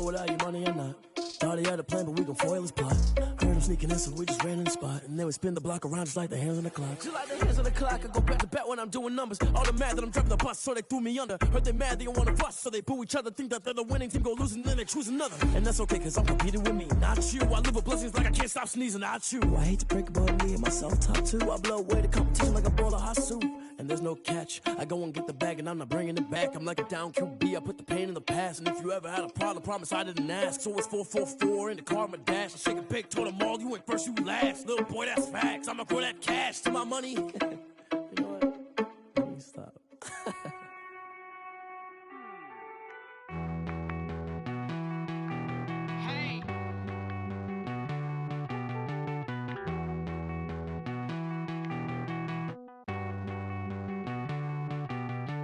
go without your money or not. Thought he had a plan, but we gon' foil his plot. Heard him sneaking in, so we just ran in the spot. And then we spin the block around just like the hands on the clock. Just like the hands on the clock, I go back to back when I'm doing numbers. All the mad that I'm driving the bus, so they threw me under. Heard they mad, they don't wanna bust, so they boo each other. Think that they're the winning team, go losing, then they choose another. And that's okay, cause I'm competing with me, not you. I live with blessings like I can't stop sneezing, not you. I hate to break about me and myself top two. I blow away the competition like a bowl of hot soup. And there's no catch, I go and get the bag and I'm not bringing it back. I'm like a down QB, I put the pain in the past. And if you ever had a problem, promise I didn't ask. So it's 444 in the car, my dash. I shake a big, told them all, you ain't first, you last. Little boy, that's facts, I'ma throw that cash to my money. You know what? Let me stop.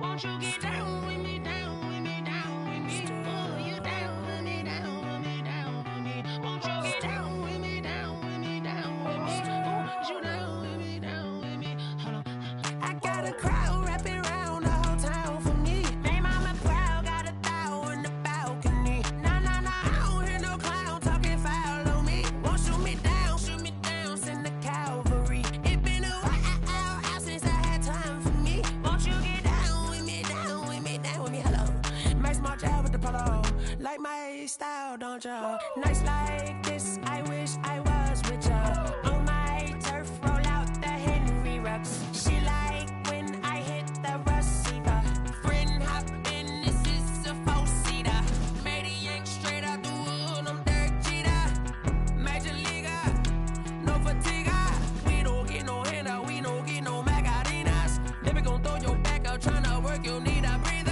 Won't you get down with me, down with me, down with me? Oh, you down with me, down with me, down with me. Won't you get down with me, down with me, down with me? Oh, you down with me, down with me? Hold on. I got a crowd wrapping around the whole town for me. They mama proud, got a thou in the balcony. Nah, nah, nah, I don't hear no clown talking foul on me. Won't shoot me down, send the cavalry. It been a while since I had time for me. Won't you get down with me, down with me, down with me? Hello. Max March out with the polo. Like my style, don't ya? Nights like this, I wish I was with ya. On my turf, roll out the Henry Rux. She like when I hit the receiver. Friend hop in, this is a four-seater. Made a yank straight out the wood, I'm Derek Jeter. Major leaguer, no fatigue. We don't get no handout, we don't get no Macarinas. Never gon' throw your back out, tryna work, you need a breather.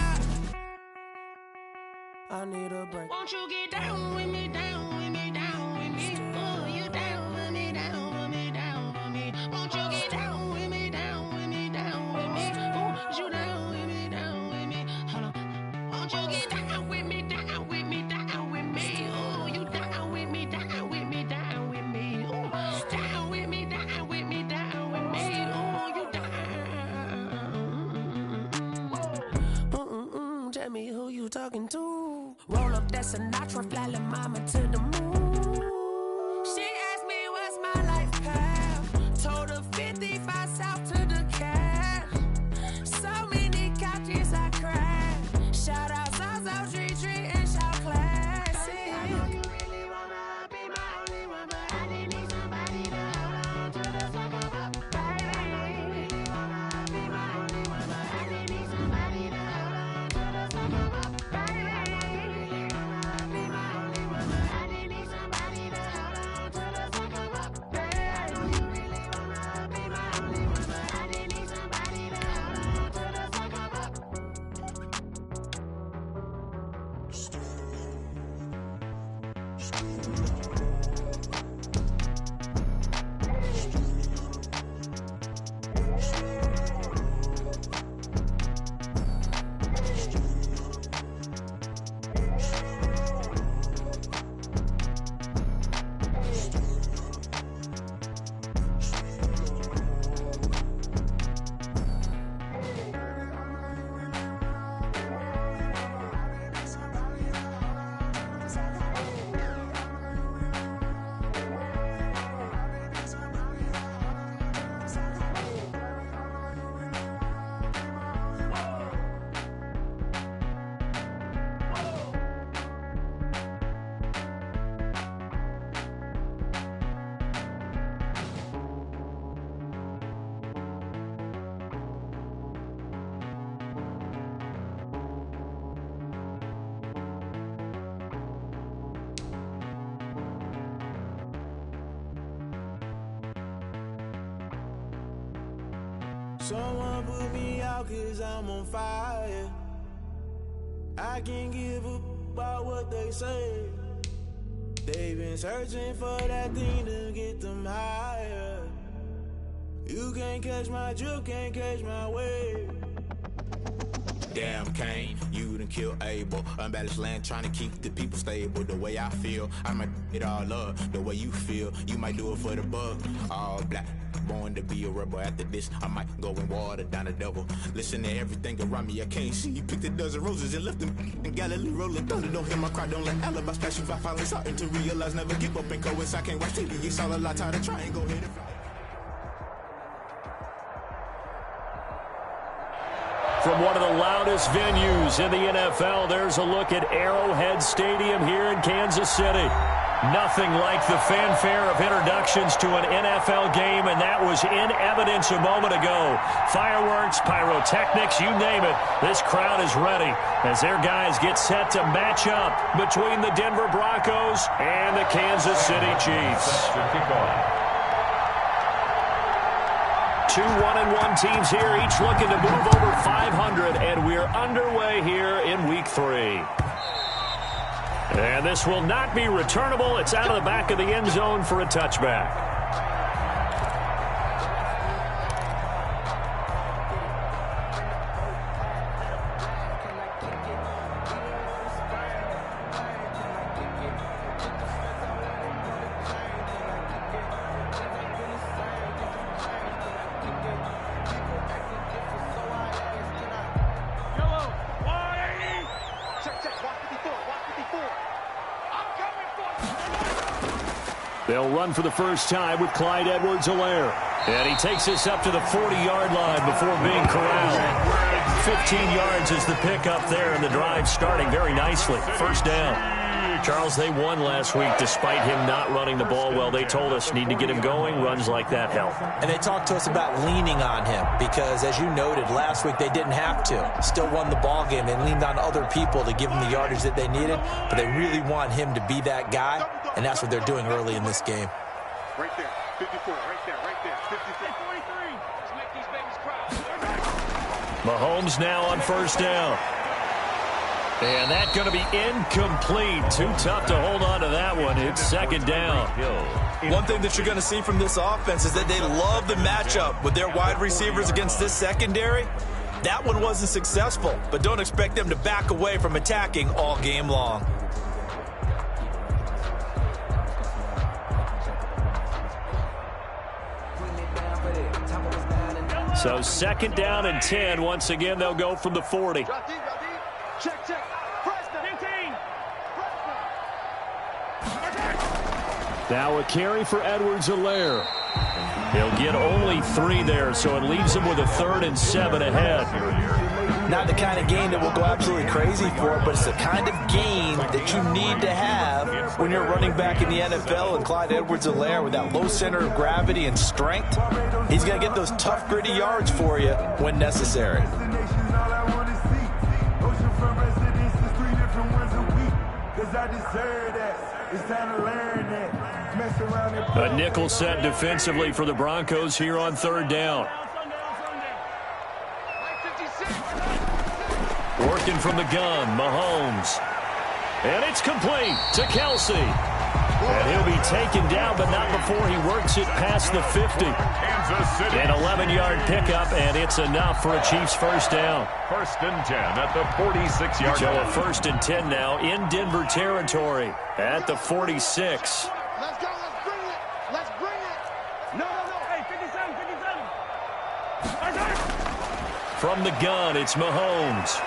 I need a break. Won't you get down with me, down with me, down with me? Oh, you down with me, down with me, down with me? Won't you get down with me, down with me, down with me? Oh, you down with me, down with me? Hold on. Won't you get down with me, down with me, down with me? Oh, you down with me, down with me, down with me? Oh, down with me, down with me, down with me? Oh, you down. Tell me who you talking to. Roll up that Sinatra, fly la mama to the moon. She asked me what's my life path. Told her 55 south to the cab. So many couches I cried. Shout out South Street and shout classic. I know you really wanna be my only one, but I didn't need somebody to hold on to the second up. Baby, I know you really wanna be my only one, but I didn't need somebody to hold on to the second up. Baby, I know you really wanna be my only one, but I didn't need somebody to hold on to the second up. Baby, I know you really wanna be my only one, but I didn't need somebody to hold on to the second up. Someone put me out cause I'm on fire. I can't give a about what they say. They've been searching for that thing to get them higher. You can't catch my drift, can't catch my wave. Damn Kane, you done killed Abel. Unbalanced land, trying to keep the people stable. The way I feel, I might it all up. The way you feel, you might do it for the buck. All black, born to be a rebel. After this, I might go and water down the devil. Listen to everything around me, I can't see. He picked a dozen roses and left them in Galilee rolling thunder. Don't hear my cry, don't let alibi splash. If I finally starting to realize, never give up and coerce. I can't watch TV, it's all a lot, tired of trying, go ahead and fly. From one of the loudest venues in the NFL, there's a look at Arrowhead Stadium here in Kansas City. Nothing like the fanfare of introductions to an NFL game, and that was in evidence a moment ago. Fireworks, pyrotechnics, you name it. This crowd is ready as their guys get set to match up between the Denver Broncos and the Kansas City Chiefs. Two 1-1 teams here, each looking to move over 500, and we're underway here in Week 3. And this will not be returnable. It's out of the back of the end zone for a touchback. They'll run for the first time with Clyde Edwards-Helaire. And he takes us up to the 40-yard line before being corralled. 15 yards is the pickup there, and the drive starting very nicely. First down. Charles, they won last week despite him not running the ball well. They told us need to get him going. Runs like that help. And they talked to us about leaning on him because, as you noted, last week they didn't have to. Still won the ball game. They leaned on other people to give them the yardage that they needed, but they really want him to be that guy, and that's what they're doing early in this game. Right there, 54, right there, 53. 43. Let's make these babies cry. Mahomes now on first down. And that's going to be incomplete. Too tough to hold on to that one. It's second down. One thing that you're going to see from this offense is that they love the matchup with their wide receivers against this secondary. That one wasn't successful, but don't expect them to back away from attacking all game long. So second down and 10. Once again, they'll go from the 40. Check. Preston. 15. Now a carry for Edwards-Helaire. He'll get only 3 there, so it leaves him with a 3rd and 7 ahead. Not the kind of game that will go absolutely crazy for it, but it's the kind of game that you need to have when you're running back in the NFL. And Clyde Edwards-Helaire, with that low center of gravity and strength, he's going to get those tough, gritty yards for you when necessary. A nickel set defensively for the Broncos here on third down. Working from the gun, Mahomes. And it's complete to Kelsey. And he'll be taken down, but not before he works it past the 50. An 11-yard pickup, and it's enough for a Chiefs first down. First and 10 at the 46-yard line. So a first and 10 now in Denver territory at the 46. Let's go. Let's bring it. No. Hey, 57. From the gun, it's Mahomes.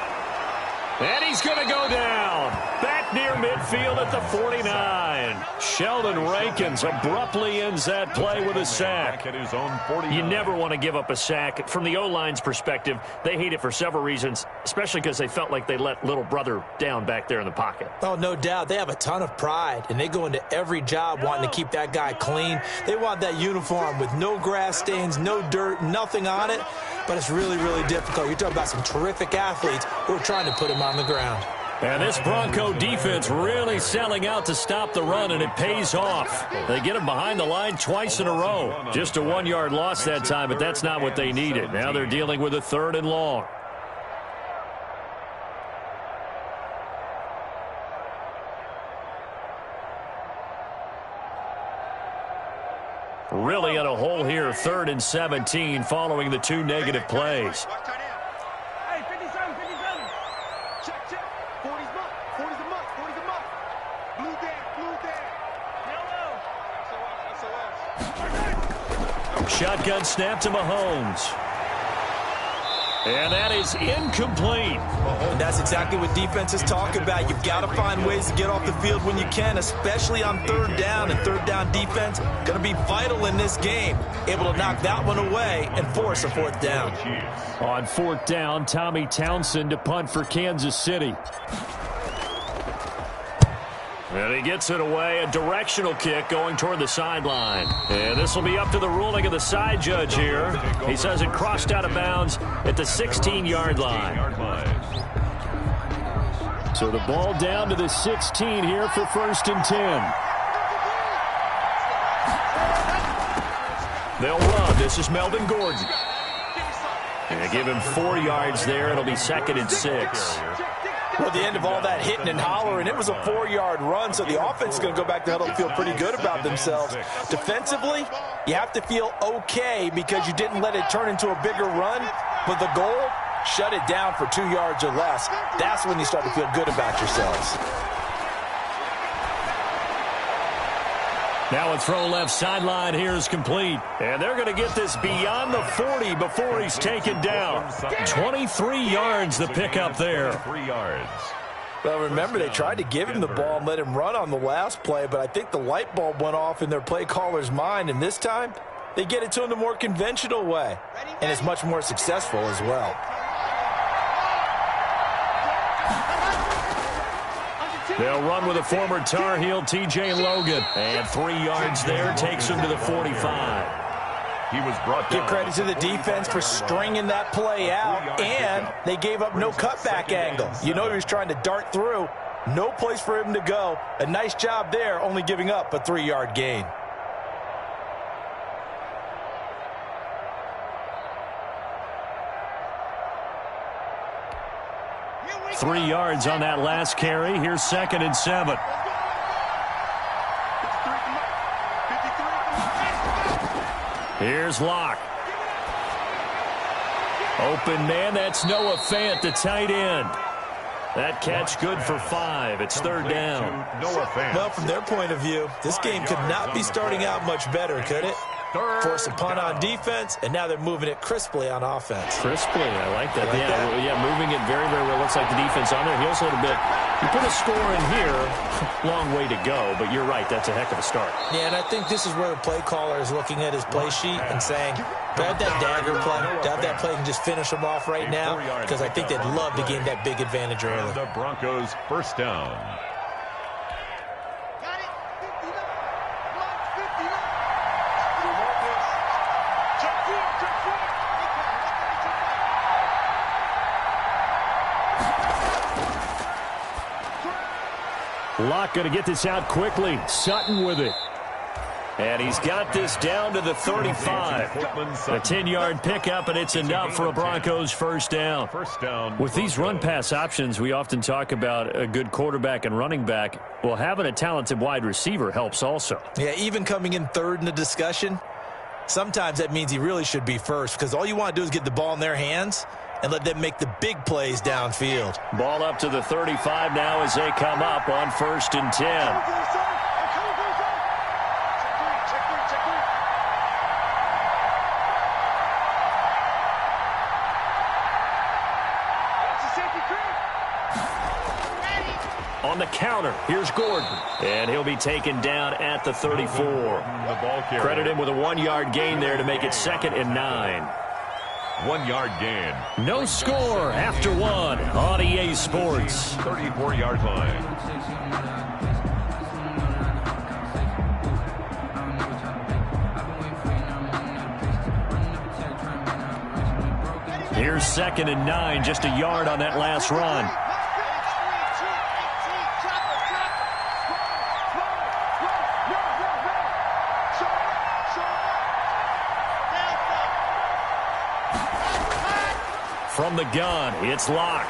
And he's going to go down. Back near midfield at the 49. Sheldon Rankins abruptly ends that play with a sack. You never want to give up a sack. From the O-line's perspective, they hate it for several reasons, especially because they felt like they let little brother down back there in the pocket. Oh, no doubt. They have a ton of pride, and they go into every job wanting to keep that guy clean. They want that uniform with no grass stains, no dirt, nothing on it. But it's really, really difficult. You're talking about some terrific athletes who are trying to put him on the ground. And this Bronco defense really selling out to stop the run, and it pays off. They get him behind the line twice in a row. Just a 1-yard loss that time, but that's not what they needed. Now they're dealing with a 3rd and long. Really in a hole here, 3rd and 17 following the 2 negative plays. Hey, 57. Check. 40's a muck. Blue there. Yellow. SOS. Shotgun snap to Mahomes. And that is incomplete. And that's exactly what defenses talk about. You've got to find ways to get off the field when you can, especially on third down. And third down defense going to be vital in this game. Able to knock that one away and force a fourth down. On fourth down, Tommy Townsend to punt for Kansas City. And he gets it away, a directional kick going toward the sideline. And this will be up to the ruling of the side judge here. He says it crossed out of bounds at the 16-yard line. So the ball down to the 16 here for 1st and 10. They'll run. This is Melvin Gordon. And they give him 4 yards there. It'll be 2nd and 6. Well, at the end of all that hitting and hollering, it was a 4-yard run, so the offense is going to go back to huddle and feel pretty good about themselves. Defensively, you have to feel okay because you didn't let it turn into a bigger run, but the goal, shut it down for 2 yards or less. That's when you start to feel good about yourselves. Now a throw left sideline here is complete. And they're going to get this beyond the 40 before he's taken down. 23 yards the pickup there. 3 yards. Well, remember, they tried to give him the ball and let him run on the last play, but I think the light bulb went off in their play caller's mind, and this time they get it to him the more conventional way, and it's much more successful as well. They'll run with a former Tar Heel, T.J. Logan. And 3 yards there takes him to the 45. He was brought down. Give credit to the defense for stringing that play out, and they gave up no cutback angle. You know he was trying to dart through. No place for him to go. A nice job there, only giving up a 3-yard gain. Three yards on that last carry. Here's 2nd and 7. Here's Locke. Open man, that's Noah Fant, the tight end. That catch good for 5. It's 3rd down. Well, from their point of view, this game could not be starting out much better, could it? Force a punt on defense, and now they're moving it crisply on offense. Crisply, I like that. Yeah, moving it very, very well. Looks like the defense on there. Heels a little bit. You put a score in here, long way to go, but you're right, that's a heck of a start. Yeah, and I think this is where the play caller is looking at his play sheet and saying, grab that dagger play, grab that play and just finish them off right now, because I think they'd love to gain that big advantage early. The Broncos 1st down. Locke going to get this out quickly. Sutton with it. And he's got this down to the 35. A 10-yard pickup, and it's enough for a Broncos 1st down. With these run-pass options, we often talk about a good quarterback and running back. Well, having a talented wide receiver helps also. Yeah, even coming in 3rd in the discussion, sometimes that means he really should be 1st, because all you want to do is get the ball in their hands and let them make the big plays downfield. Ball up to the 35 now as they come up on 1st and 10. On the counter, here's Gordon. And he'll be taken down at the 34. Credit him with a 1-yard gain there to make it 2nd and 9. 1-yard gain. No score after 1 on EA Sports. 34-yard line. Here's 2nd and 9, just a yard on that last run. From the gun, it's Locke.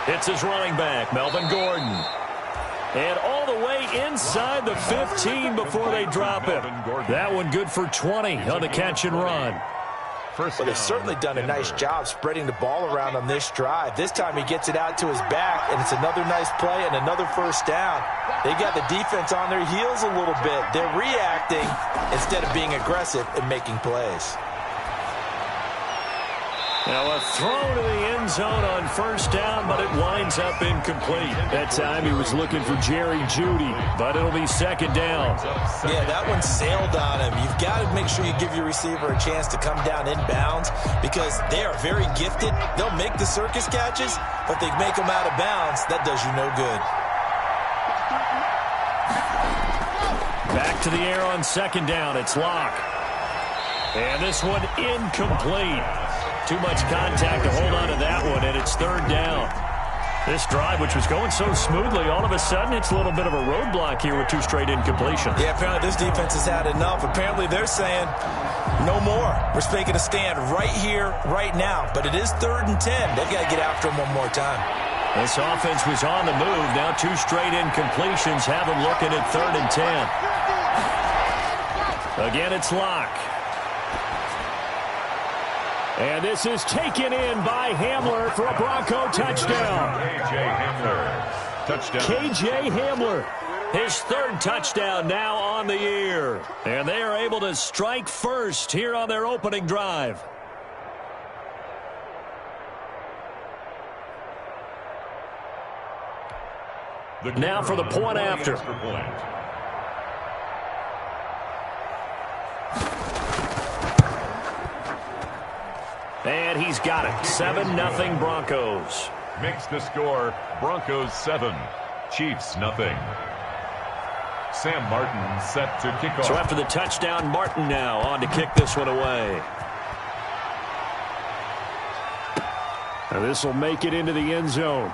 It's his running back, Melvin Gordon. And all the way inside the 15 before they drop him. That one good for 20 on the catch and run. first But they've down, certainly done a nice Denver. job spreading the ball around on this drive. This time he gets it out to his back, and it's another nice play and another first down. They got the defense on their heels a little bit. They're reacting instead of being aggressive and making plays. Now a throw to the end zone on first down, but it winds up incomplete. That time he was looking for Jerry Jeudy, but it'll be second down. Yeah, that one sailed on him. You've got to make sure you give your receiver a chance to come down inbounds because they are very gifted. They'll make the circus catches, but they make them out of bounds. That does you no good. Back to the air on second down. It's Locke. And this one incomplete. Too much contact to hold on to that one, and it's third down. This drive, which was going so smoothly, all of a sudden it's a little bit of a roadblock here with 2 straight incompletions. Yeah, apparently this defense has had enough. Apparently they're saying, no more. We're making a stand right here, right now. But it is 3rd and 10. They've got to get after him one more time. This offense was on the move. Now 2 straight incompletions have them looking at 3rd and 10. Again, it's Locke. And this is taken in by Hamler for a Bronco touchdown. K.J. Hamler. Touchdown. K.J. Hamler, his 3rd touchdown now on the year. And they are able to strike first here on their opening drive. Now for the point after. And he's got it. 7-0 Broncos. Makes the score Broncos 7, Chiefs nothing. Sam Martin set to kick off. So after the touchdown, Martin now on to kick this one away. And this will make it into the end zone.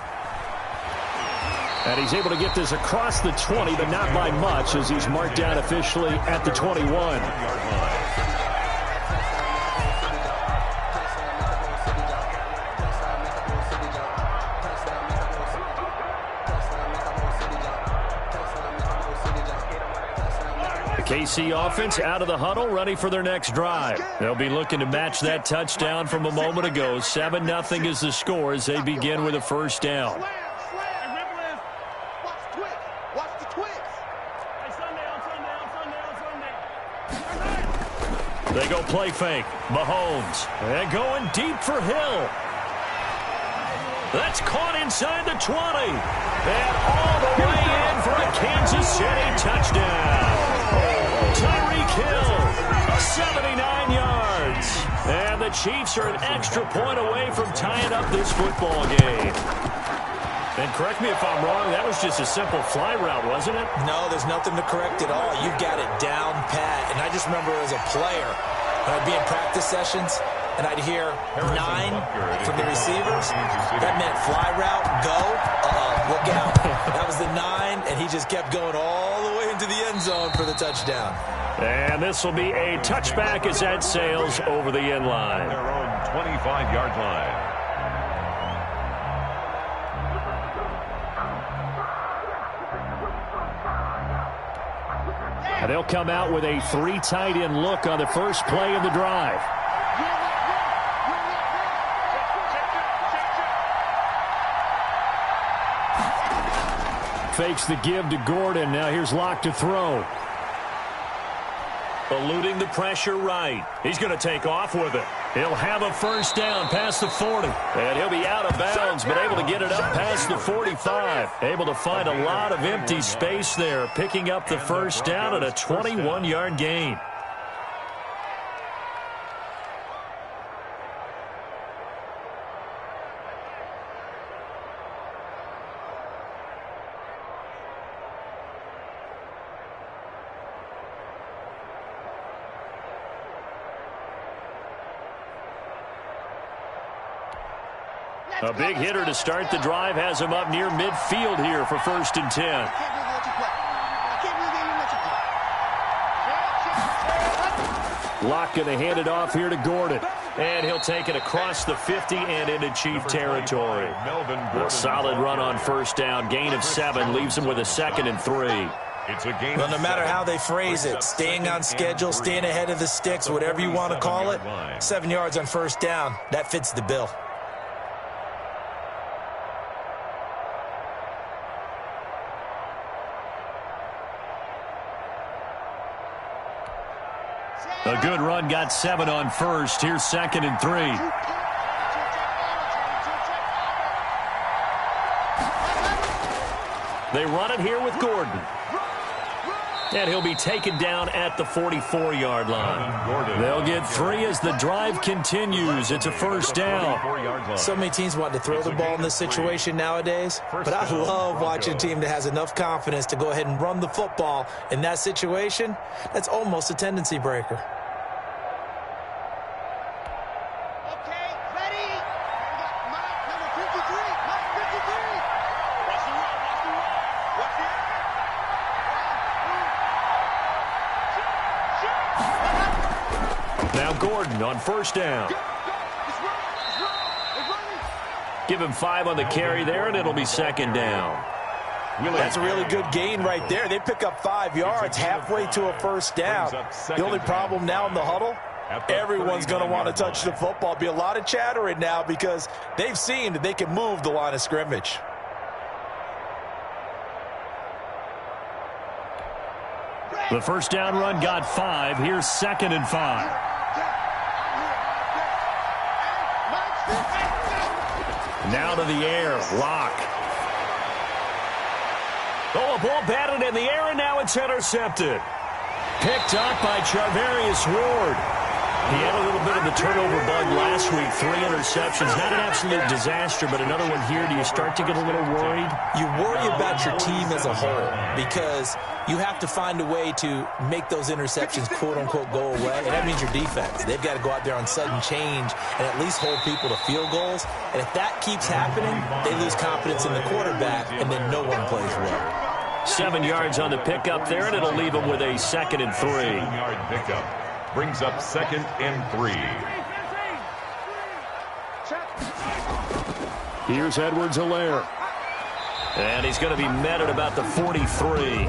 And he's able to get this across the 20, but not by much as he's marked down officially at the 21. KC offense out of the huddle, ready for their next drive. They'll be looking to match that touchdown from a moment ago. 7-0 is the score as they begin with a first down. They go play fake. Mahomes. And going deep for Hill. That's caught inside the 20. And all the way in for a Kansas City touchdown. Tyreek Hill, 79 yards. And the Chiefs are an extra point away from tying up this football game. And correct me if I'm wrong, that was just a simple fly route, wasn't it? No, there's nothing to correct at all. You've got it down pat. And I just remember as a player, when I'd be in practice sessions, and I'd hear 9 from the receivers. That meant fly route, go, look out. That was the 9, and he just kept going all the way into the end zone for the touchdown. And this will be a touchback as that sails over the end line. Their own 25-yard line. And they'll come out with a 3 tight end look on the first play of the drive. Fakes the give to Gordon. Now here's Locke to throw. Eluding the pressure right. He's going to take off with it. He'll have a first down past the 40. And he'll be out of bounds, but able to get it up past the 45. Able to find a lot of empty space there, picking up the first down at a 21-yard gain. A big hitter to start the drive has him up near midfield here for 1st and 10. Locke going to hand it off here to Gordon. And he'll take it across the 50 and into Chief territory. A solid run on first down. Gain of 7 leaves him with a 2nd and 3. It's a gain. Well, no matter how they phrase it, staying on schedule, staying ahead of the sticks, whatever you want to call it, 7 yards on first down, that fits the bill. A good run got 7 on first. Here's 2nd and 3. They run it here with Gordon. And he'll be taken down at the 44-yard line. They'll get 3 as the drive continues. It's a first down. So many teams want to throw the ball in this situation nowadays, but I love watching a team that has enough confidence to go ahead and run the football. In that situation, that's almost a tendency breaker. Now Gordon on first down. Give him 5 on the carry there, and it'll be 2nd down. That's a really good gain right there. They pick up 5 yards halfway to a first down. The only problem now in the huddle, everyone's going to want to touch the football. Be a lot of chattering now because they've seen that they can move the line of scrimmage. The first down run got 5. Here's 2nd and 5. Now to the air. Lock. Oh, a ball batted in the air, and now it's intercepted. Picked up by Charvarius Ward. He had a little bit of the turnover bug last week. 3 interceptions. Not an absolute disaster, but another one here. Do you start to get a little worried? You worry about your team as a whole because you have to find a way to make those interceptions, quote-unquote, go away. And that means your defense. They've got to go out there on sudden change and at least hold people to field goals. And if that keeps happening, they lose confidence in the quarterback, and then no one plays well. 7 yards on the pickup there, and it'll leave them with a 2nd and 3. 7-yard pickup brings up 2nd and 3. Here's Edwards-Helaire. And he's going to be met at about the 43.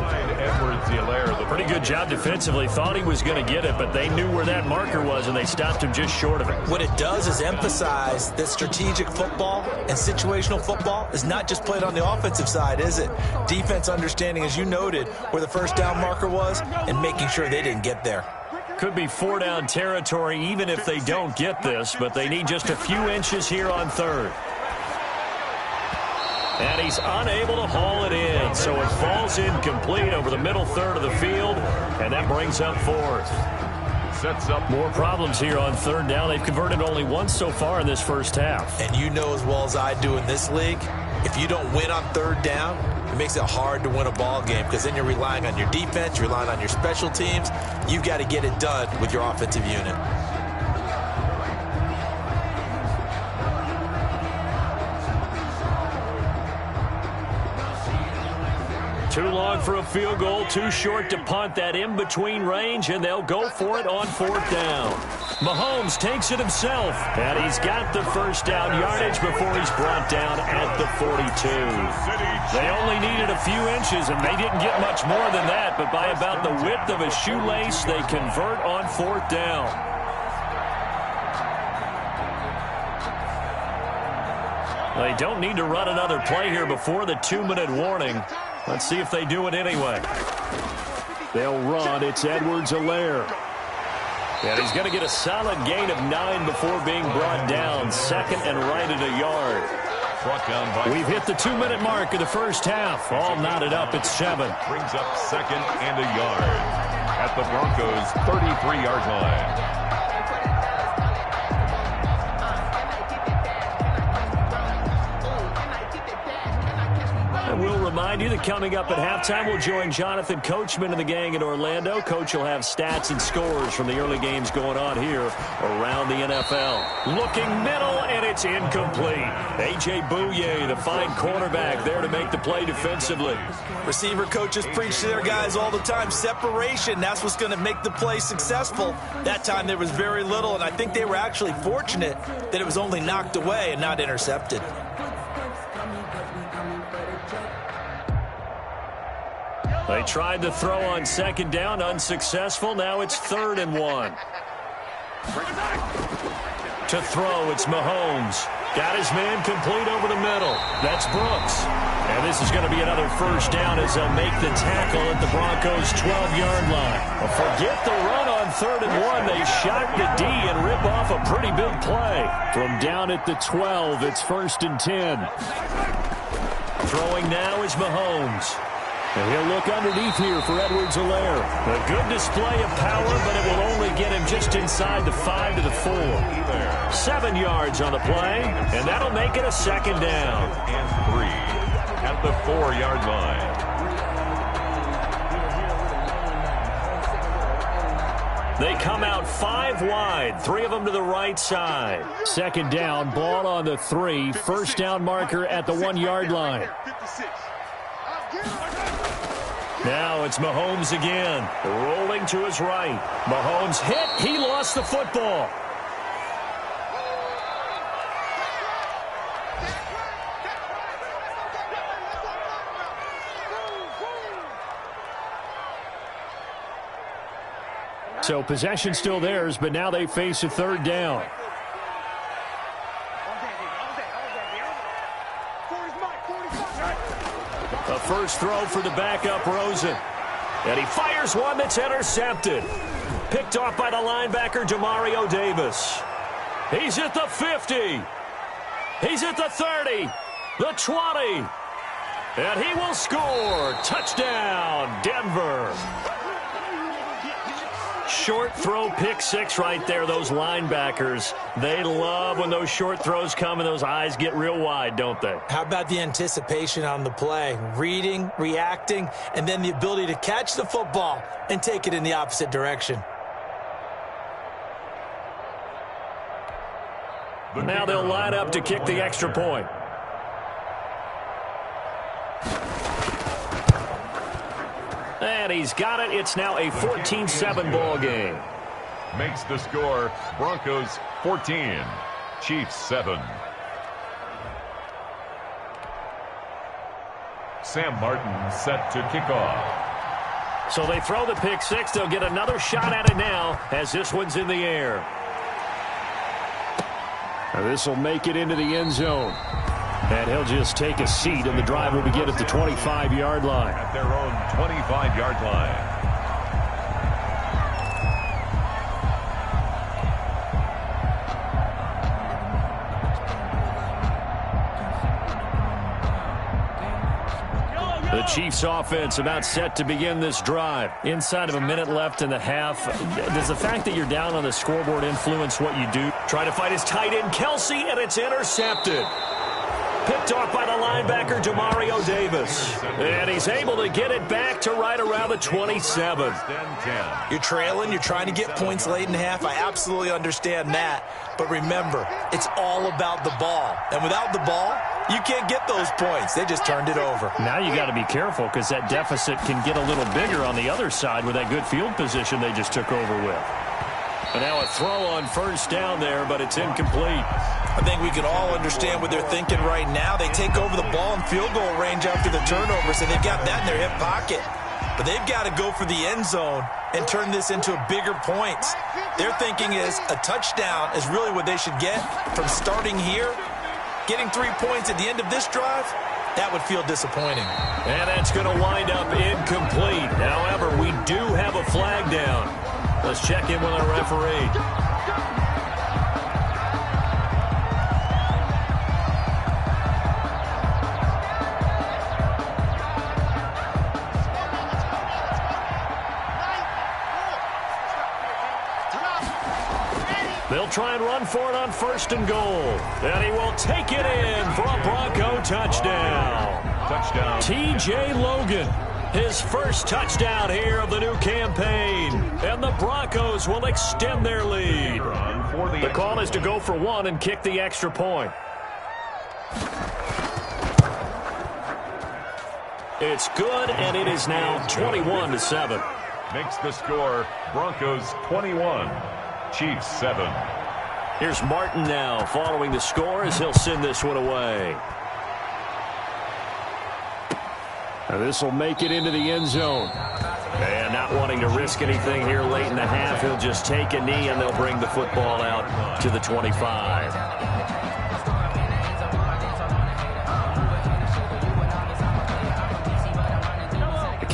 Pretty good job defensively. Thought he was going to get it, but they knew where that marker was, and they stopped him just short of it. What it does is emphasize that strategic football and situational football is not just played on the offensive side, is it? Defense understanding, as you noted, where the first down marker was and making sure they didn't get there. Could be 4-down territory even if they don't get this, but they need just a few inches here on 3rd. And he's unable to haul it in, so it falls incomplete over the middle 3rd of the field, and that brings up 4th. Sets up more problems here on 3rd down. They've converted only once so far in this first half. And you know as well as I do in this league, if you don't win on 3rd down, it makes it hard to win a ball game because then you're relying on your defense, you're relying on your special teams. You've got to get it done with your offensive unit. Too long for a field goal, too short to punt. That in-between range, and they'll go for it on 4th down. Mahomes takes it himself, and he's got the first down yardage before he's brought down at the 42. They only needed a few inches, and they didn't get much more than that, but by about the width of a shoelace, they convert on 4th down. They don't need to run another play here before the 2-minute warning. Let's see if they do it anyway. They'll run. It's Edwards-Helaire. And he's going to get a solid gain of 9 before being brought down. 2nd and right at a yard. We've hit the 2-minute mark of the first half. All knotted up at 7. Brings up 2nd and a yard at the Broncos' 33-yard line. We'll remind you that coming up at halftime, we'll join Jonathan Coachman and the gang in Orlando. Coach will have stats and scores from the early games going on here around the NFL. Looking middle, and it's incomplete. A.J. Bouye, the fine cornerback, there to make the play defensively. Receiver coaches preach to their guys all the time. Separation, that's what's going to make the play successful. That time there was very little, and I think they were actually fortunate that it was only knocked away and not intercepted. They tried to throw on second down, unsuccessful. Now it's 3rd and 1. To throw, it's Mahomes. Got his man complete over the middle. That's Brooks. And this is going to be another first down as they'll make the tackle at the Broncos' 12-yard line. Well, forget the run on 3rd and 1. They shock the D and rip off a pretty big play. From down at the 12, it's 1st and 10. Throwing now is Mahomes. And he'll look underneath here for Edwards-Helaire. A good display of power, but it will only get him just inside the 5 to the 4. 7 yards on the play, and that'll make it a 2nd down. And 3 at the 4-yard line. They come out 5 wide, 3 of them to the right side. 2nd down, ball on the 3, first down marker at the 1-yard line. Now it's Mahomes again, rolling to his right. Mahomes hit, he lost the football. So possession still theirs, but now they face a 3rd down. A first throw for the backup Rosen. And he fires one that's intercepted. Picked off by the linebacker Demario Davis. He's at the 50. He's at the 30. The 20. And he will score. Touchdown, Denver. Short throw, pick 6 right there. Those linebackers, they love when those short throws come and those eyes get real wide, don't they? How about the anticipation on the play? Reading, reacting, and then the ability to catch the football and take it in the opposite direction. Now they'll line up to kick the extra point. And he's got it. It's now a 14-7 ball game. Makes the score Broncos 14, Chiefs 7. Sam Martin set to kick off. So they throw the pick 6. They'll get another shot at it now as this one's in the air. This will make it into the end zone. And he'll just take a seat, and the drive will begin at the 25-yard line. At their own 25-yard line. The Chiefs offense about set to begin this drive. Inside of a minute left in the half. Does the fact that you're down on the scoreboard influence what you do? Try to fight his tight end, Kelsey, and it's intercepted. Picked off by the linebacker, Demario Davis. And he's able to get it back to right around the 27. You're trailing. You're trying to get points late in half. I absolutely understand that. But remember, it's all about the ball. And without the ball, you can't get those points. They just turned it over. Now you got to be careful because that deficit can get a little bigger on the other side with that good field position they just took over with. And now a throw on first down there, but it's incomplete. I think we can all understand what they're thinking right now. They take over the ball in field goal range after the turnover, so they've got that in their hip pocket. But they've got to go for the end zone and turn this into bigger points. Their thinking is a touchdown is really what they should get from starting here. Getting 3 points at the end of this drive, that would feel disappointing. And that's going to wind up incomplete. However, we do have a flag down. Let's check in with our referee. They'll try and run for it on first and goal. And he will take it in for a Bronco touchdown. Touchdown. T.J. Logan, his first touchdown here of the new campaign. And the Broncos will extend their lead. The call is to go for 1 and kick the extra point. It's good, and it is now 21-7. Makes the score Broncos 21, Chiefs 7. Here's Martin now following the score as he'll send this one away. Now this will make it into the end zone. And not wanting to risk anything here late in the half, he'll just take a knee and they'll bring the football out to the 25.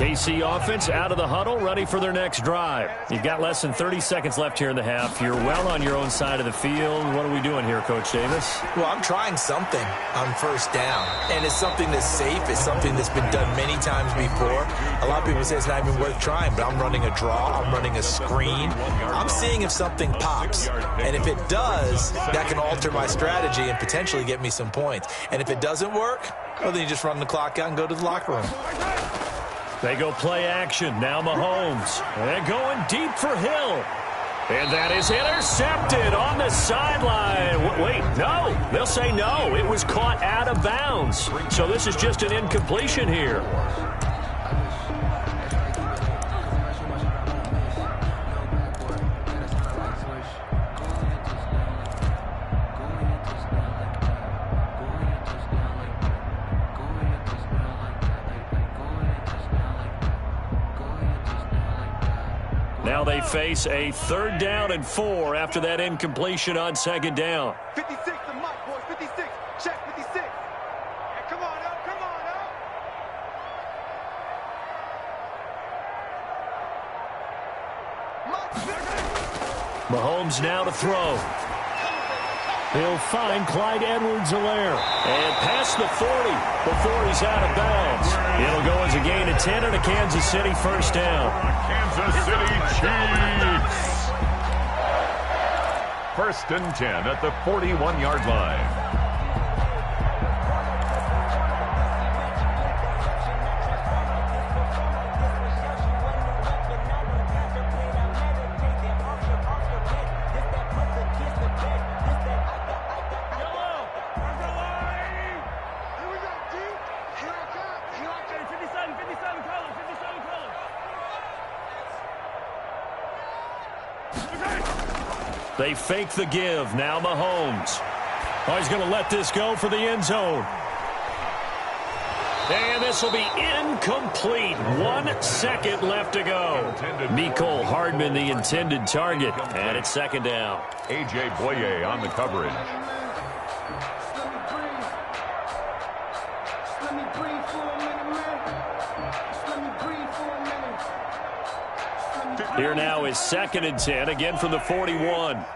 KC offense out of the huddle, ready for their next drive. You've got less than 30 seconds left here in the half. You're well on your own side of the field. What are we doing here, Coach Davis? Well, I'm trying something on first down, and it's something that's safe. It's something that's been done many times before. A lot of people say it's not even worth trying, but I'm running a draw. I'm running a screen. I'm seeing if something pops, and if it does, that can alter my strategy and potentially get me some points. And if it doesn't work, well, then you just run the clock out and go to the locker room. They go play action. Now Mahomes. And going deep for Hill. And that is intercepted on the sideline. Wait, no. They'll say no. It was caught out of bounds. So this is just an incompletion here. Now they face a 3rd down and 4 after that incompletion on 2nd down. 56 to Mike, boys. 56. Check 56. Hey, come on up. Come on up. Mahomes now to throw. He'll find Clyde Edwards-Helaire. And past the 40 before he's out of bounds. It'll go as a gain of 10 and a Kansas City 1st down. Kansas City Chiefs. 1st and 10 at the 41-yard line. They fake the give. Now Mahomes. Oh, he's going to let this go for the end zone. And this will be incomplete. 1 second left to go. Mecole Hardman, the intended target. And it's 2nd down. A.J. Boye on the coverage. Here now is 2nd and 10, again from the 41. And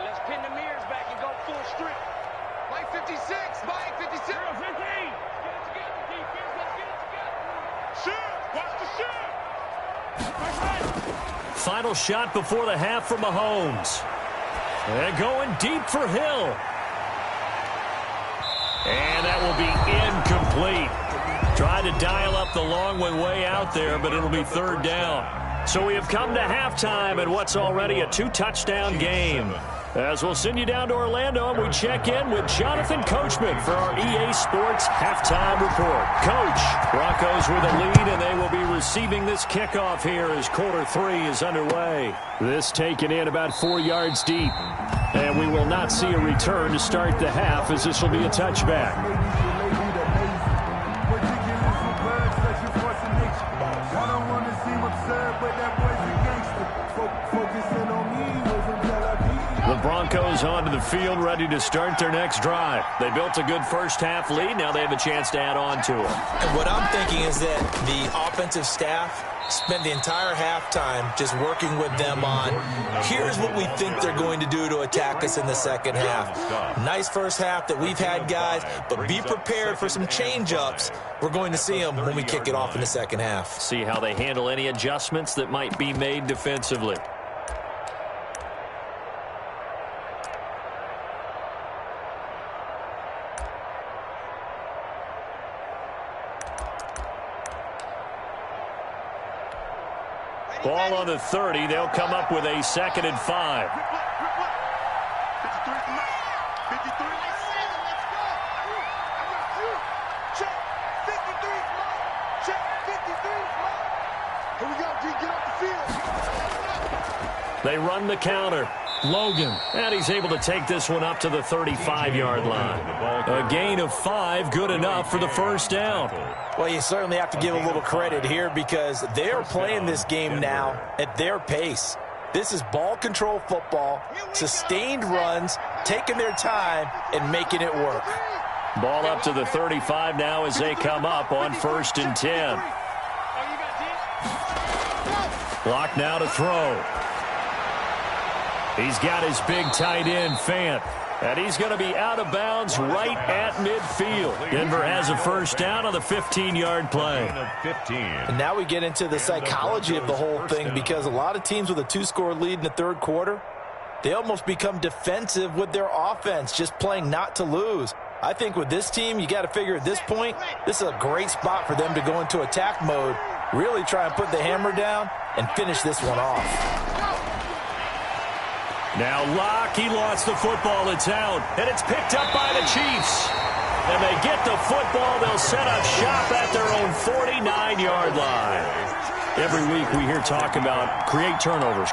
let's pin the mirrors back and go full strip. Mike 56. Mike 56. 15. Get it together, defense. Let's get it together. Shoot. Watch the shoot. Final shot before the half for Mahomes. And going deep for Hill. And that will be incomplete. Tried to dial up the long one way out there, but it'll be 3rd down. So we have come to halftime in what's already a 2-touchdown game. As we'll send you down to Orlando, and we check in with Jonathan Coachman for our EA Sports Halftime Report. Coach, Broncos with a lead, and they will be receiving this kickoff here as quarter 3 is underway. This taken in about 4 yards deep. And we will not see a return to start the half, as this will be a touchback. The Broncos onto the field, ready to start their next drive. They built a good first-half lead. Now they have a chance to add on to it. And what I'm thinking is that the offensive staff spent the entire halftime just working with them on, here's what we think they're going to do to attack us in the second half. Nice first half that we've had, guys, but be prepared for some change-ups. We're going to see them when we kick it off in the second half. See how they handle any adjustments that might be made defensively. Ball on the 30. They'll come up with a 2nd and 5. They run the counter. Logan. And he's able to take this one up to the 35-yard line. A gain of 5, good enough for the first down. Well, you certainly have to give a little credit here because they're playing this game now at their pace. This is ball control football, sustained runs, taking their time, and making it work. Ball up to the 35 now as they come up on 1st and 10. Clock now to throw. He's got his big tight end, Fant. And he's going to be out of bounds right at midfield. Denver has a first down on the 15-yard play. And now we get into the psychology of the whole thing because a lot of teams with a 2-score lead in the third quarter, they almost become defensive with their offense, just playing not to lose. I think with this team, you got to figure at this point, this is a great spot for them to go into attack mode, really try and put the hammer down and finish this one off. Now Locke, he lost the football. It's out, and it's picked up by the Chiefs. And they get the football. They'll set up shop at their own 49-yard line. Every week we hear talk about create turnovers.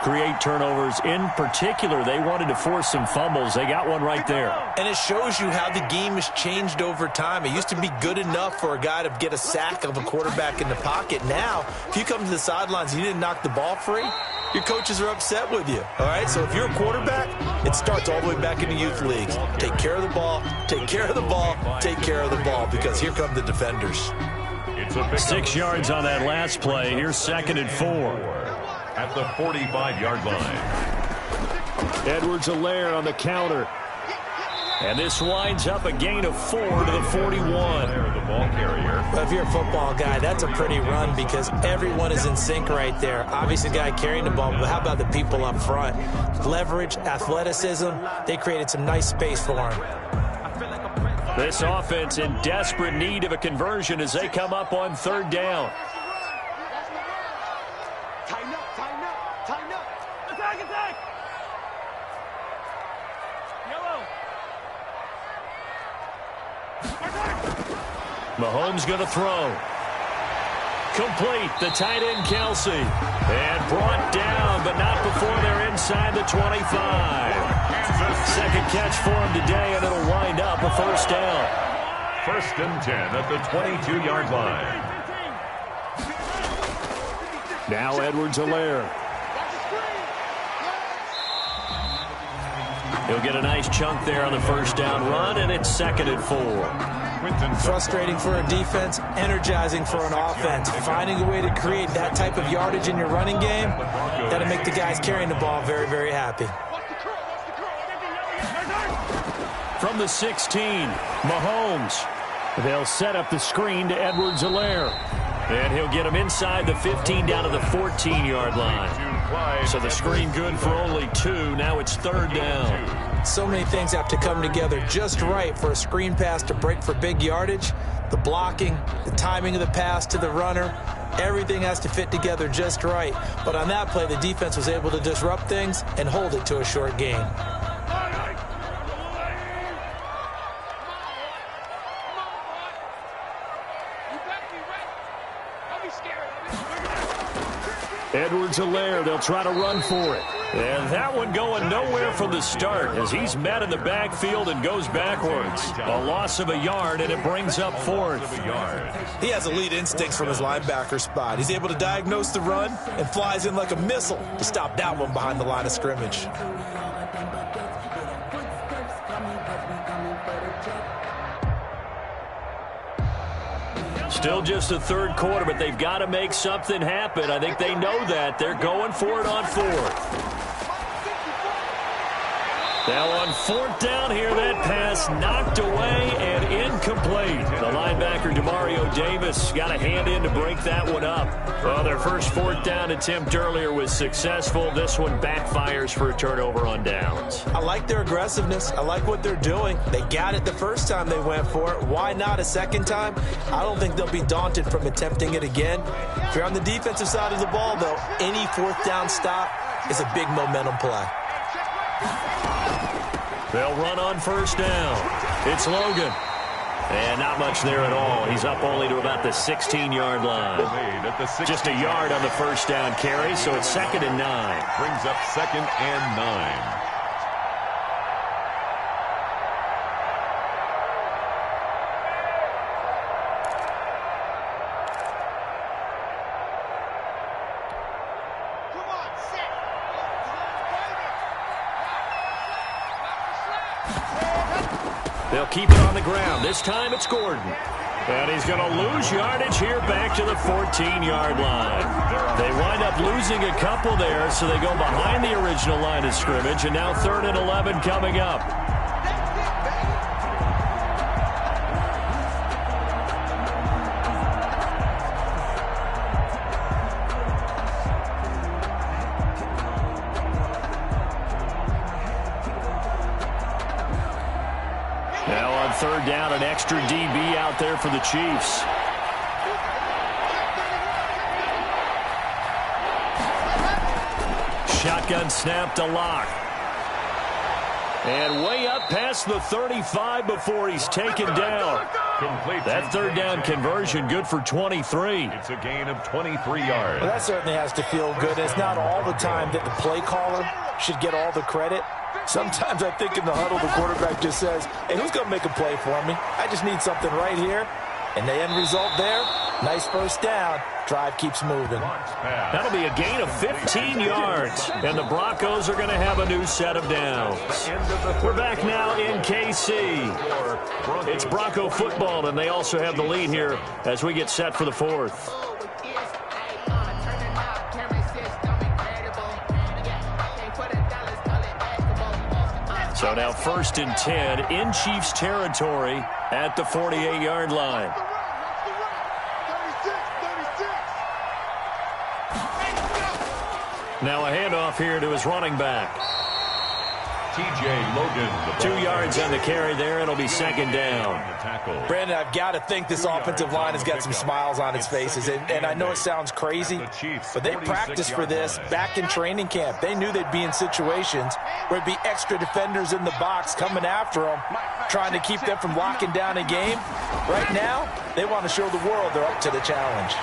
In particular, they wanted to force some fumbles. They got one right there. And it shows you how the game has changed over time. It used to be good enough for a guy to get a sack of a quarterback in the pocket. Now, if you come to the sidelines and you didn't knock the ball free, your coaches are upset with you. All right, so if you're a quarterback, it starts all the way back in the youth leagues. Take care of the ball, take care of the ball, take care of the ball, because here come the defenders. 6 yards on that last play. Here's 2nd and 4. At the 45-yard line. Edwards-Helaire on the counter. And this winds up a gain of 4 to the 41. The ball carrier. Well, if you're a football guy, that's a pretty run because everyone is in sync right there. Obviously, the guy carrying the ball, but how about the people up front? Leverage, athleticism, they created some nice space for him. This offense in desperate need of a conversion as they come up on 3rd down. Tighten up. Attack. Yellow. Mahomes going to throw. Complete. The tight end, Kelsey. And brought down, but not before they're inside the 25. Second catch for him today, and it'll wind up a first down. 1st and 10 at the 22-yard line. Now Edwards-Helaire. He'll get a nice chunk there on the first down run, and it's 2nd and 4. Frustrating for a defense, energizing for an offense. Finding a way to create that type of yardage in your running game, that'll make the guys carrying the ball very, very happy. From the 16, Mahomes. They'll set up the screen to Edwards-Helaire. And he'll get him inside the 15 down to the 14-yard line. So the screen good for only 2. Now it's 3rd down. So many things have to come together just right for a screen pass to break for big yardage. The blocking, the timing of the pass to the runner, everything has to fit together just right. But on that play, the defense was able to disrupt things and hold it to a short gain. Edwards-Helaire, they'll try to run for it. And that one going nowhere from the start as he's met in the backfield and goes backwards. A loss of a yard, and it brings up 4th. He has elite instincts from his linebacker spot. He's able to diagnose the run and flies in like a missile to stop that one behind the line of scrimmage. Still just the 3rd quarter, but they've got to make something happen. I think they know that. They're going for it on 4th. Now on 4th down here, that pass knocked away and incomplete. The linebacker, Demario Davis, got a hand in to break that one up. Well, their first 4th down attempt earlier was successful. This one backfires for a turnover on downs. I like their aggressiveness. I like what they're doing. They got it the first time they went for it. Why not a second time? I don't think they'll be daunted from attempting it again. If you're on the defensive side of the ball, though, any 4th down stop is a big momentum play. They'll run on first down. It's Logan. And not much there at all. He's up only to about the 16-yard line. Just a yard on the first down carry, so it's 2nd and 9. Brings up 2nd and 9. They'll keep it on the ground. This time it's Gordon. And he's going to lose yardage here back to the 14-yard line. They wind up losing a couple there, so they go behind the original line of scrimmage, and now 3rd and 11 coming up. Now on 3rd down, an extra DB out there for the Chiefs. Shotgun snap to Locke. And way up past the 35 before he's taken down. That 3rd down conversion good for 23. It's a gain of 23 yards. Well, that certainly has to feel good. It's not all the time that the play caller should get all the credit. Sometimes I think in the huddle, the quarterback just says, hey, who's going to make a play for me? I just need something right here. And the end result there, nice 1st down. Drive keeps moving. That'll be a gain of 15 yards. And the Broncos are going to have a new set of downs. We're back now in KC. It's Bronco football, and they also have the lead here as we get set for the 4th. So now 1st and 10 in Chiefs territory at the 48-yard line. Now a handoff here to his running back. TJ Logan. 2 yards on the carry there. It'll be 2nd down. Brandon, I've got to think this offensive line has got some smiles on its faces. And I know it sounds crazy, but they practiced for this back in training camp. They knew they'd be in situations where it'd be extra defenders in the box coming after them, trying to keep them from locking down a game. Right now, they want to show the world they're up to the challenge.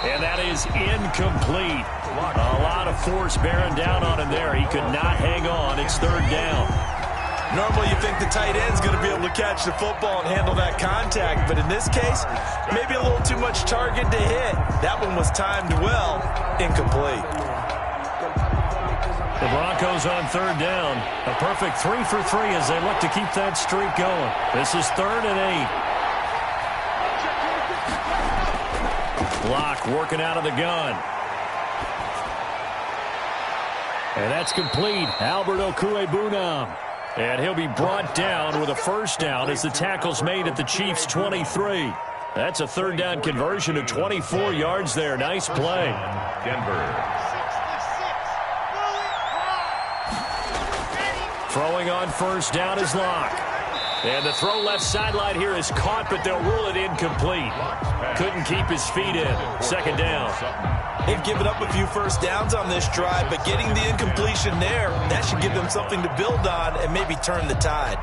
And that is incomplete. A lot of force bearing down on him there. He could not hang on. It's 3rd down. Normally you think the tight end's going to be able to catch the football and handle that contact, but in this case, maybe a little too much target to hit. That one was timed well. Incomplete. The Broncos on 3rd down. A perfect 3 for 3 as they look to keep that streak going. This is 3rd and 8. Locke working out of the gun. And that's complete. Albert Okwuegbunam. And he'll be brought down with a 1st down as the tackle's made at the Chiefs' 23. That's a 3rd down conversion of 24 yards there. Nice play. Denver. Throwing on 1st down is Locke. And the throw left sideline here is caught, but they'll rule it incomplete. Couldn't keep his feet in. 2nd down. They've given up a few 1st downs on this drive, but getting the incompletion there, that should give them something to build on and maybe turn the tide.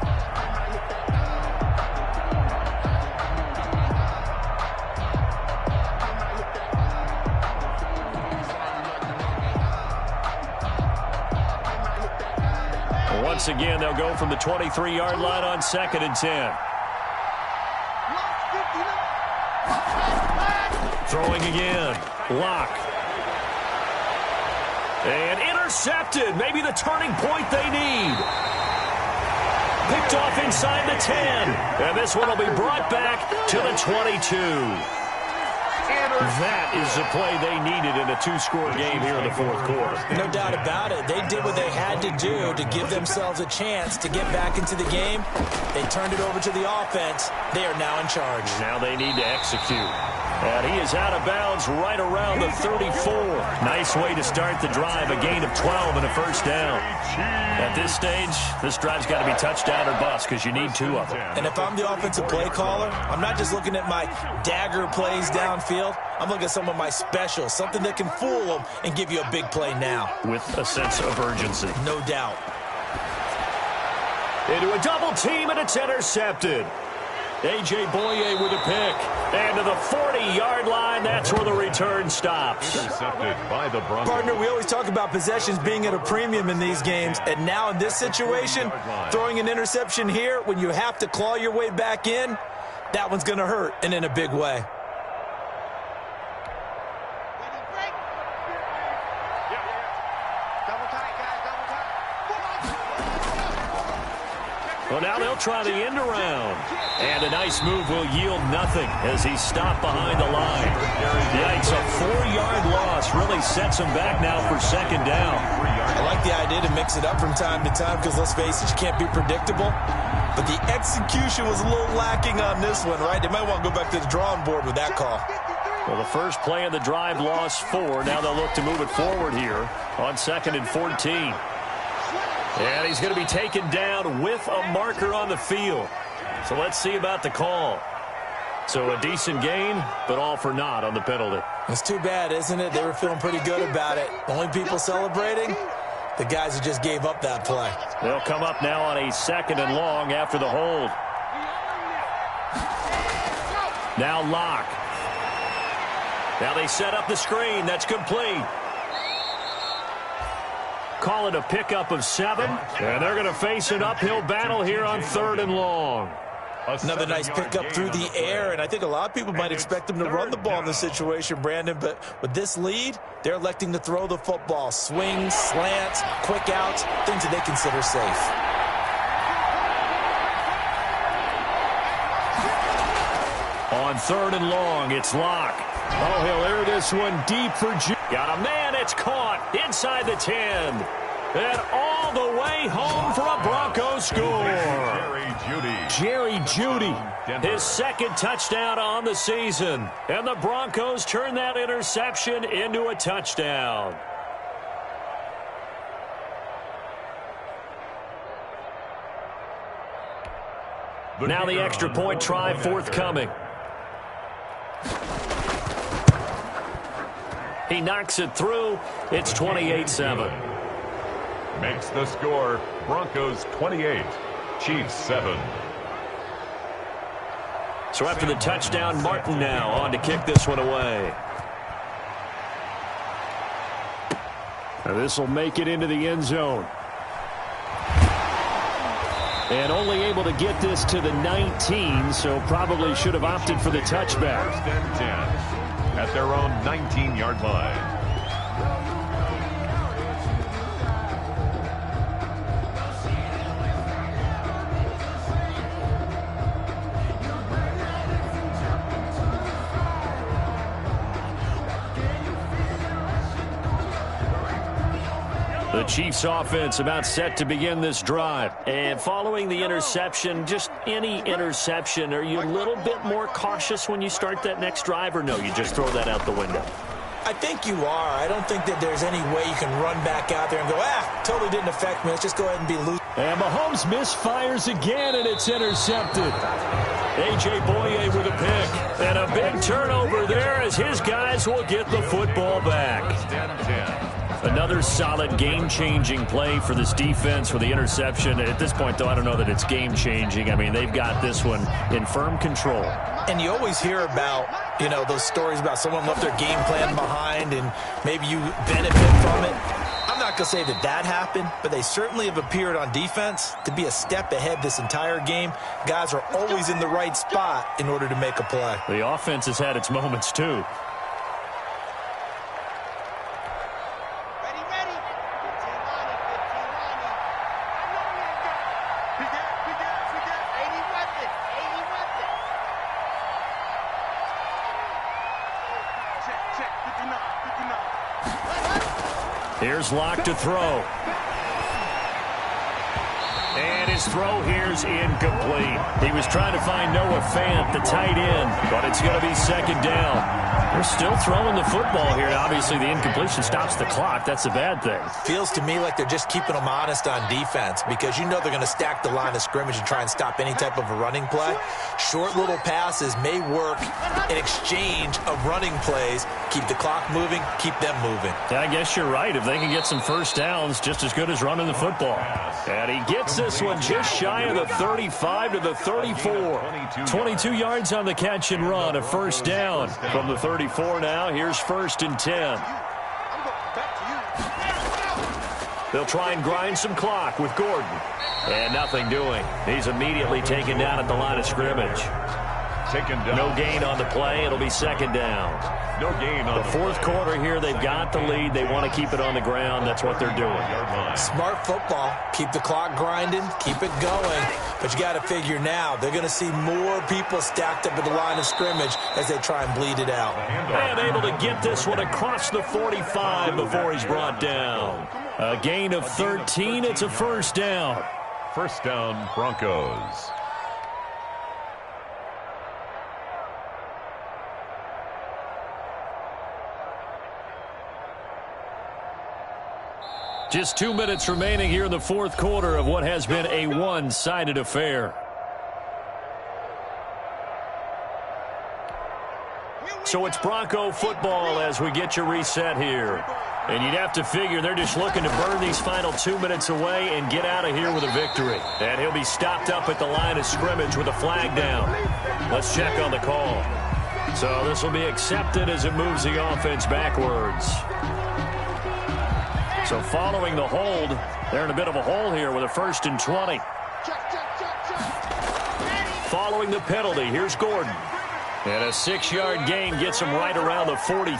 Once again, they'll go from the 23-yard line on 2nd and 10. Throwing again. Locke. And intercepted. Maybe the turning point they need. Picked off inside the 10. And this one will be brought back to the 22. That is the play they needed in a 2-score game here in the 4th quarter. No doubt about it. They did what they had to do to give themselves a chance to get back into the game. They turned it over to the offense. They are now in charge. Now they need to execute. And he is out of bounds right around the 34. Nice way to start the drive. A gain of 12 and a 1st down. At this stage, this drive's got to be touchdown or bust because you need 2 of them. And if I'm the offensive play caller, I'm not just looking at my dagger plays downfield. I'm looking at some of my specials, something that can fool them and give you a big play now. With a sense of urgency. No doubt. Into a double team, and it's intercepted. A.J. Boye with a pick. And to the 40-yard line, that's where the return stops. Intercepted by the Broncos. Partner, we always talk about possessions being at a premium in these games. And now in this situation, throwing an interception here when you have to claw your way back in, that one's going to hurt, and in a big way. Well, now they'll try the end around. And a nice move will yield nothing as he's stopped behind the line. Yikes, a 4-yard loss really sets him back now for second down. I like the idea to mix it up from time to time because, let's face it, you can't be predictable. But the execution was a little lacking on this one, right? They might want to go back to the drawing board with that call. Well, the first play of the drive lost 4. Now they'll look to move it forward here on 2nd and 14. And he's going to be taken down with a marker on the field. So let's see about the call. So a decent gain, but all for naught on the penalty. It's too bad, isn't it? They were feeling pretty good about it. The only people celebrating, the guys who just gave up that play. They'll come up now on a 2nd and long after the hold. Now Locke. Now they set up the screen. That's complete. Call it a pickup of 7. And they're going to face an uphill battle here on 3rd and long. Another nice pickup through the air, and I think a lot of people might expect them to run the ball in this situation, Brandon, but with this lead, they're electing to throw the football. Swings, slants, quick outs, things that they consider safe. On 3rd and long, it's Locke. Oh, he'll air this one deep for got a man, it's caught inside the 10. And all the way home for a Broncos score. Jerry Jeudy, his 2nd touchdown on the season. And the Broncos turn that interception into a touchdown. Now the extra point try forthcoming. He knocks it through. It's 28-7. Makes the score Broncos 28, Chiefs 7. So after the touchdown, Martin now on to kick this one away. This will make it into the end zone. And only able to get this to the 19, so probably should have opted for the touchback. 1st and 10 at their own 19-yard line. The Chiefs offense about set to begin this drive. And following the interception, just any interception, are you a little bit more cautious when you start that next drive, or no, you just throw that out the window? I think you are. I don't think that there's any way you can run back out there and go, totally didn't affect me. Let's just go ahead and be loose. And Mahomes misfires again, and it's intercepted. A.J. Boye with a pick. And a big turnover there as his guys will get the football back. 10. Another solid game-changing play for this defense with the interception. At this point, though, I don't know that it's game-changing. I mean, they've got this one in firm control. And you always hear about, those stories about someone left their game plan behind and maybe you benefit from it. I'm not going to say that happened, but they certainly have appeared on defense to be a step ahead this entire game. Guys are always in the right spot in order to make a play. The offense has had its moments, too. Here's Locke to throw. And his throw here's incomplete. He was trying to find Noah Fant, the tight end, but it's going to be 2nd down. They're still throwing the football here. Obviously, the incompletion stops the clock. That's a bad thing. Feels to me like they're just keeping them honest on defense because they're going to stack the line of scrimmage and try and stop any type of a running play. Short little passes may work in exchange of running plays. Keep the clock moving, keep them moving. Yeah, I guess you're right. If they can get some first downs, just as good as running the football. And he gets this one just shy of the 35 to the 34. 22 yards on the catch and run, a first down. From the 34 now, here's 1st and 10. They'll try and grind some clock with Gordon. And nothing doing. He's immediately taken down at the line of scrimmage. taken down. No gain on the play. It'll be second down. No gain on the fourth quarter here. They've got the lead. They want to keep it on the ground. That's what they're doing. Smart football. Keep the clock grinding. Keep it going. But you got to figure now they're going to see more people stacked up at the line of scrimmage as they try and bleed it out. And able to get this one across the 45 before he's brought down. A gain of 13. It's a first down. First down, Broncos. Just 2 minutes remaining here in the fourth quarter of what has been a one-sided affair. So it's Bronco football as we get you reset here. And you'd have to figure they're just looking to burn these final 2 minutes away and get out of here with a victory. And he'll be stopped up at the line of scrimmage with a flag down. Let's check on the call. So this will be accepted as it moves the offense backwards. So following the hold, they're in a bit of a hole here with a 1st and 20. Following the penalty, here's Gordon. And a 6-yard gain gets him right around the 43.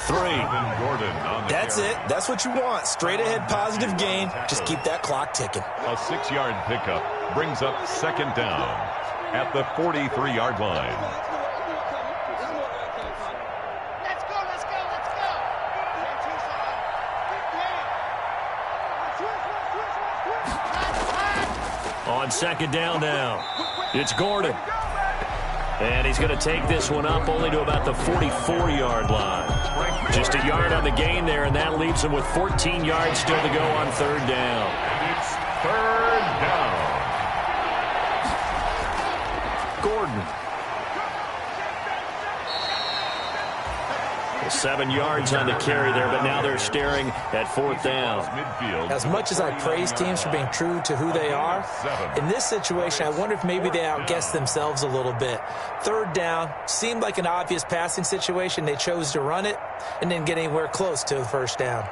That's it. That's what you want. Straight ahead positive gain. Just keep that clock ticking. A 6-yard pickup brings up second down at the 43-yard line. On second down now, it's Gordon. And he's going to take this one up only to about the 44-yard line. Just a yard on the gain there, and that leaves him with 14 yards still to go on third down. It's third down. Gordon. 7 yards on the carry there, but now they're staring at fourth down. As much as I praise teams for being true to who they are, in this situation, I wonder if maybe they outguessed themselves a little bit. Third down seemed like an obvious passing situation. They chose to run it and didn't get anywhere close to the first down.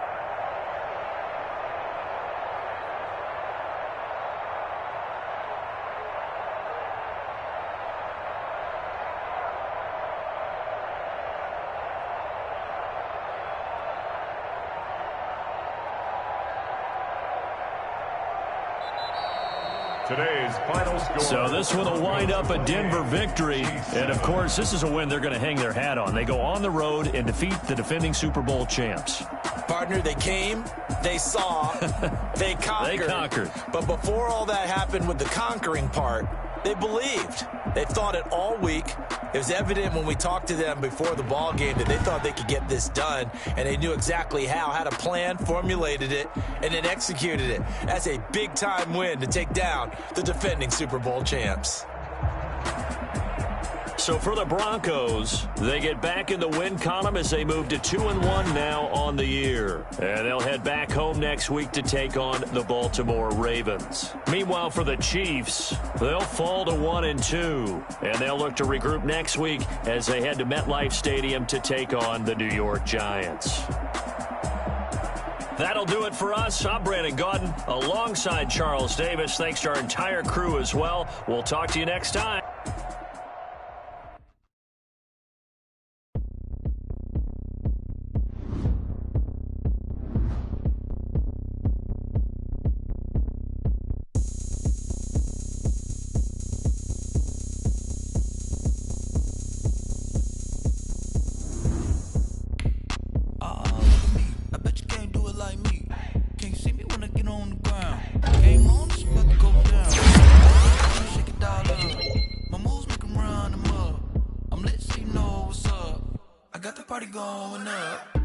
Today's final score. So this one will wind up a Denver victory. And, of course, this is a win they're going to hang their hat on. They go on the road and defeat the defending Super Bowl champs. Partner, they came, they saw, they conquered. They conquered. But before all that happened with the conquering part, they believed. They thought it all week. It was evident when we talked to them before the ball game that they thought they could get this done, and they knew exactly how, had a plan, formulated it, and then executed it. That's a big-time win to take down the defending Super Bowl champs. So for the Broncos, they get back in the win column as they move to 2-1 now on the year. And they'll head back home next week to take on the Baltimore Ravens. Meanwhile, for the Chiefs, they'll fall to 1-2. And they'll look to regroup next week as they head to MetLife Stadium to take on the New York Giants. That'll do it for us. I'm Brandon Gaudin alongside Charles Davis. Thanks to our entire crew as well. We'll talk to you next time. Got the party going up.